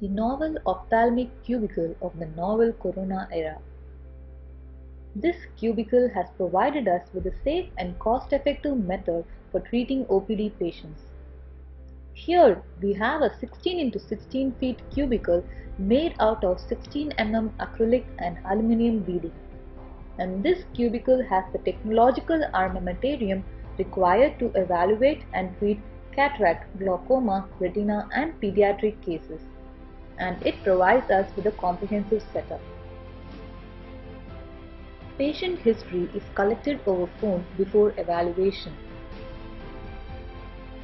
the novel ophthalmic cubicle of the novel corona era. This cubicle has provided us with a safe and cost-effective method for treating OPD patients. Here we have a 16 into 16 feet cubicle made out of 16 acrylic and aluminum beading. And this cubicle has the technological armamentarium required to evaluate and treat cataract, glaucoma, retina and pediatric cases. And it provides us with a comprehensive setup. Patient history is collected over phone before evaluation.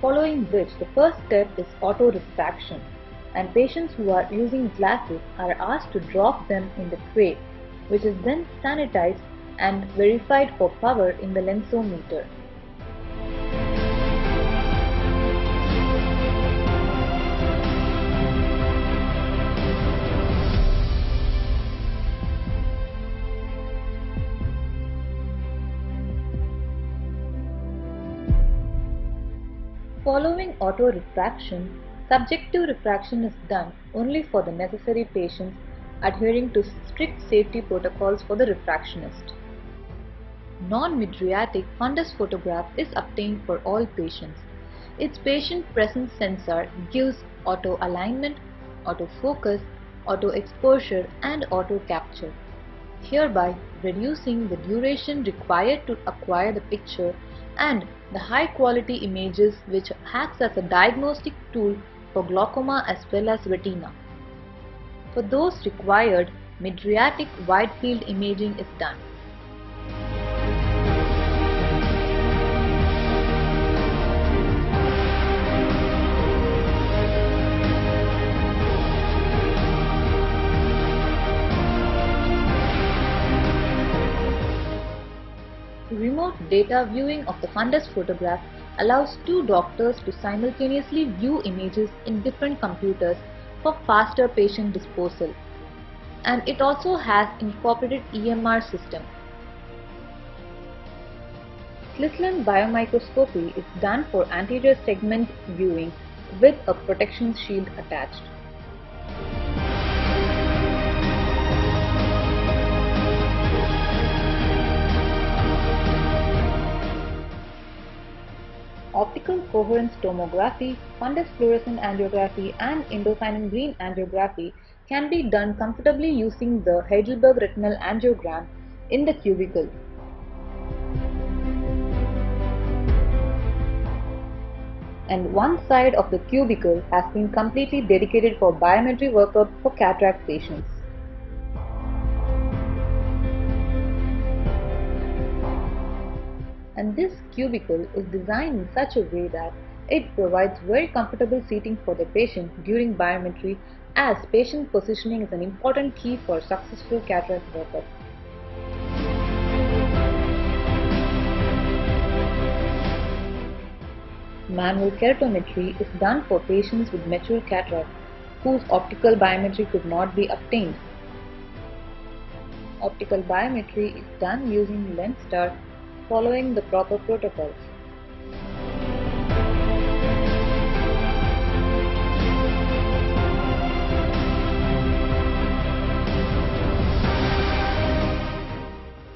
Following which, the first step is auto-refraction, and patients who are using glasses are asked to drop them in the tray, which is then sanitized and verified for power in the lensometer. Following auto-refraction, subjective refraction is done only for the necessary patients adhering to strict safety protocols for the refractionist. Non-mydriatic fundus photograph is obtained for all patients. Its patient presence sensor gives auto-alignment, auto-focus, auto-exposure and auto-capture, hereby reducing the duration required to acquire the picture and the high-quality images which acts as a diagnostic tool for glaucoma as well as retina. For those required, mydriatic wide-field imaging is done. Remote data viewing of the fundus photograph allows two doctors to simultaneously view images in different computers for faster patient disposal. And it also has incorporated EMR system. Slisson biomicroscopy is done for anterior segment viewing with a protection shield attached. Optical coherence tomography, fundus fluorescent angiography and indocyanine green angiography can be done comfortably using the Heidelberg retinal angiogram in the cubicle. And one side of the cubicle has been completely dedicated for biometry workup for cataract patients. And this cubicle is designed in such a way that it provides very comfortable seating for the patient during biometry, as patient positioning is an important key for successful cataract workup. Manual keratometry is done for patients with mature cataract whose optical biometry could not be obtained. Optical biometry is done using LensStar following the proper protocols.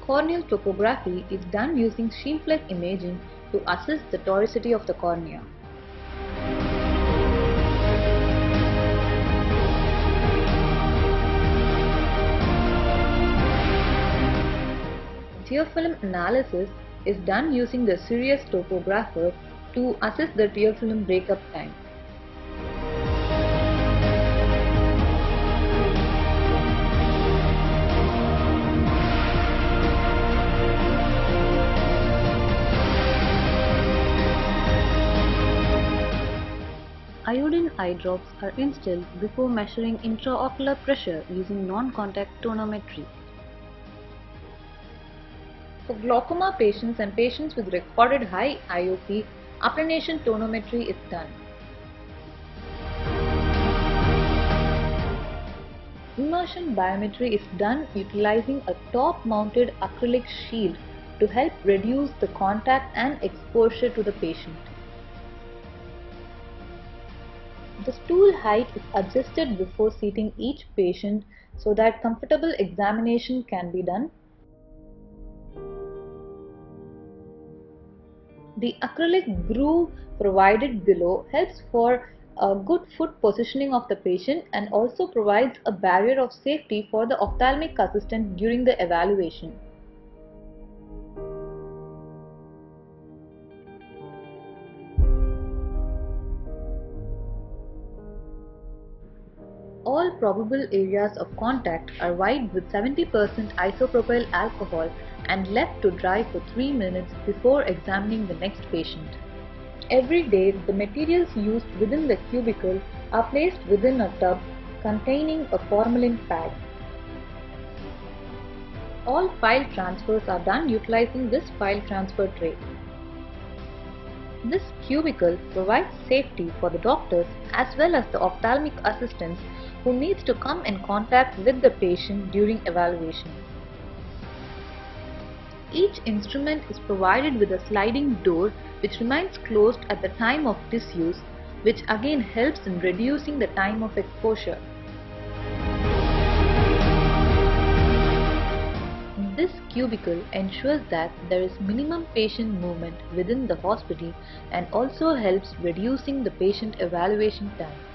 Corneal topography is done using Scheimpflug imaging to assess the toricity of the cornea. Tear film analysis is done using the Sirius topographer to assess the tear film breakup time. Iodine eye drops are instilled before measuring intraocular pressure using non-contact tonometry. For glaucoma patients and patients with recorded high IOP, applanation tonometry is done. Immersion biometry is done utilizing a top-mounted acrylic shield to help reduce the contact and exposure to the patient. The stool height is adjusted before seating each patient so that comfortable examination can be done. The acrylic groove provided below helps for a good foot positioning of the patient and also provides a barrier of safety for the ophthalmic assistant during the evaluation. All probable areas of contact are wiped with 70% isopropyl alcohol and left to dry for 3 minutes before examining the next patient. Every day, the materials used within the cubicle are placed within a tub containing a formalin pad. All file transfers are done utilizing this file transfer tray. This cubicle provides safety for the doctors as well as the ophthalmic assistants who needs to come in contact with the patient during evaluation. Each instrument is provided with a sliding door which remains closed at the time of disuse, which again helps in reducing the time of exposure. This cubicle ensures that there is minimum patient movement within the hospital and also helps reducing the patient evaluation time.